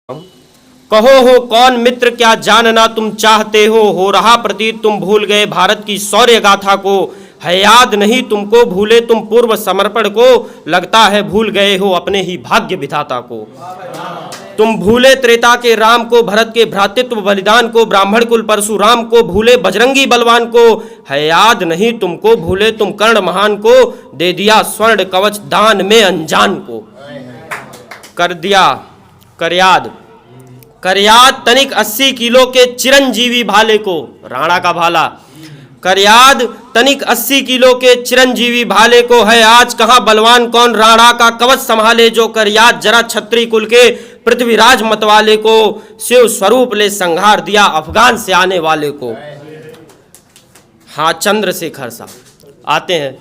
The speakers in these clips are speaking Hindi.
कहो हो कौन मित्र क्या जानना तुम चाहते हो रहा प्रतीत तुम भूल गए भारत की शौर्य गाथा को, है याद नहीं तुमको भूले तुम पूर्व समर्पण को, लगता है भूल गए हो अपने ही भाग्य विधाता को। तुम भूले त्रेता के राम को, भरत के भ्रातृत्व बलिदान को, ब्राह्मण कुल परशुराम को, भूले बजरंगी बलवान को, है याद नहीं तुमको भूले तुम कर्ण महान को, दे दिया स्वर्ण कवच दान में अनजान को। कर दिया करयाद तनिक 80 किलो के चिरंजीवी भाले को, राणा का भाला। करयाद तनिक 80 किलो के चिरंजीवी भाले को, है आज कहां बलवान कौन राणा का कवच संभाले, जो करयाद जरा छत्री कुल के पृथ्वीराज मतवाले को, शिव स्वरूप ले संहार दिया अफगान से आने वाले को। हाँ, चंद्रशेखर साहब आते हैं,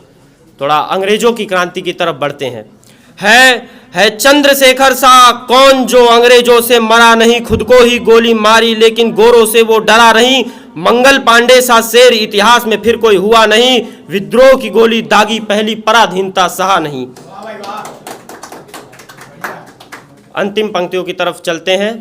थोड़ा अंग्रेजों की क्रांति की तरफ बढ़ते हैं। है चंद्रशेखर सा कौन जो अंग्रेजों से मरा नहीं, खुद को ही गोली मारी लेकिन गोरों से वो डरा नहीं, मंगल पांडे सा शेर इतिहास में फिर कोई हुआ नहीं, विद्रोह की गोली दागी पहली पराधीनता सहा नहीं। अंतिम पंक्तियों की तरफ चलते हैं।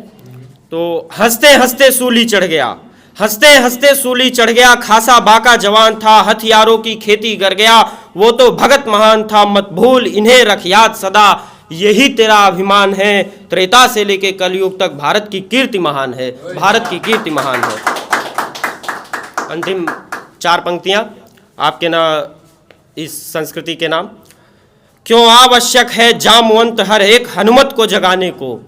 तो हंसते हंसते सूली चढ़ गया, हंसते हंसते सूली चढ़ गया, खासा बाका जवान था हथियारों की खेती कर गया, वो तो भगत महान था मत भूल इन्हें रख याद सदा, यही तेरा अभिमान है त्रेता से लेके कलयुग तक भारत की कीर्ति महान है, भारत की कीर्ति महान है। अंतिम 4 पंक्तियां आपके ना इस संस्कृति के नाम। क्यों आवश्यक है जामवंत हर एक हनुमत को जगाने को,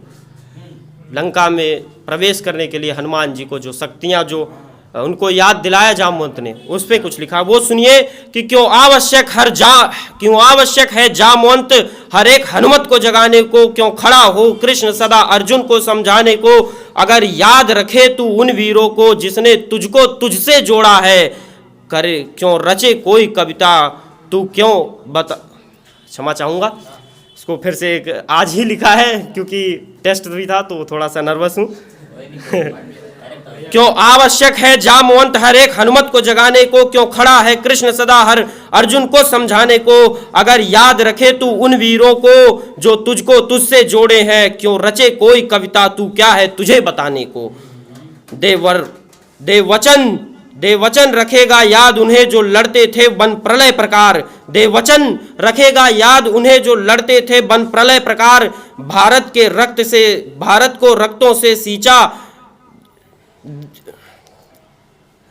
लंका में प्रवेश करने के लिए हनुमान जी को जो शक्तियां जो उनको याद दिलाया जामवंत ने, उस पर कुछ लिखा, वो सुनिए कि क्यों आवश्यक है जामवंत हर एक हनुमत को जगाने को, क्यों खड़ा हो कृष्ण सदा अर्जुन को समझाने को, अगर याद रखे तू उन वीरों को जिसने तुझको तुझसे जोड़ा है, करे क्यों रचे कोई कविता तू क्यों बता। क्षमा चाहूँगा, इसको फिर से एक आज ही लिखा है क्योंकि टेस्ट भी था तो थोड़ा सा नर्वस हूँ। क्यों आवश्यक है जामवंत हर एक हनुमत को जगाने को, क्यों खड़ा है कृष्ण सदा हर अर्जुन को समझाने को, अगर याद रखे तू उन वीरों को जो तुझको तुझसे जोड़े हैं, क्यों रचे कोई कविता तू क्या है तुझे बताने को। दे वचन रखेगा याद उन्हें जो लड़ते थे बन प्रलय प्रकार, दे वचन रखेगा याद उन्हें जो लड़ते थे बन प्रलय प्रकार, भारत को रक्तों से सींचा।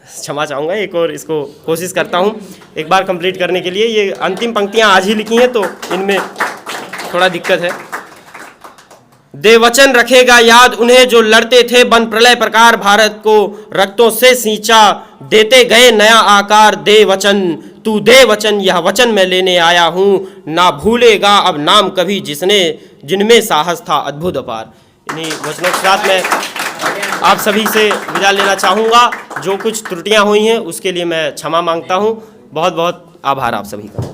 क्षमा चाहूँगा, एक और इसको कोशिश करता हूँ एक बार कंप्लीट करने के लिए। ये अंतिम पंक्तियाँ आज ही लिखी हैं तो इनमें थोड़ा दिक्कत है। दे वचन रखेगा याद उन्हें जो लड़ते थे बन प्रलय प्रकार, भारत को रक्तों से सींचा देते गए नया आकार, दे वचन तू दे वचन यह वचन मैं लेने आया हूँ, ना भूलेगा अब नाम कभी जिनमें साहस था अद्भुत अपार। इन्हीं वचनों के साथ मैं आप सभी से विदा लेना चाहूँगा। जो कुछ त्रुटियाँ हुई हैं उसके लिए मैं क्षमा मांगता हूँ। बहुत बहुत आभार आप सभी का।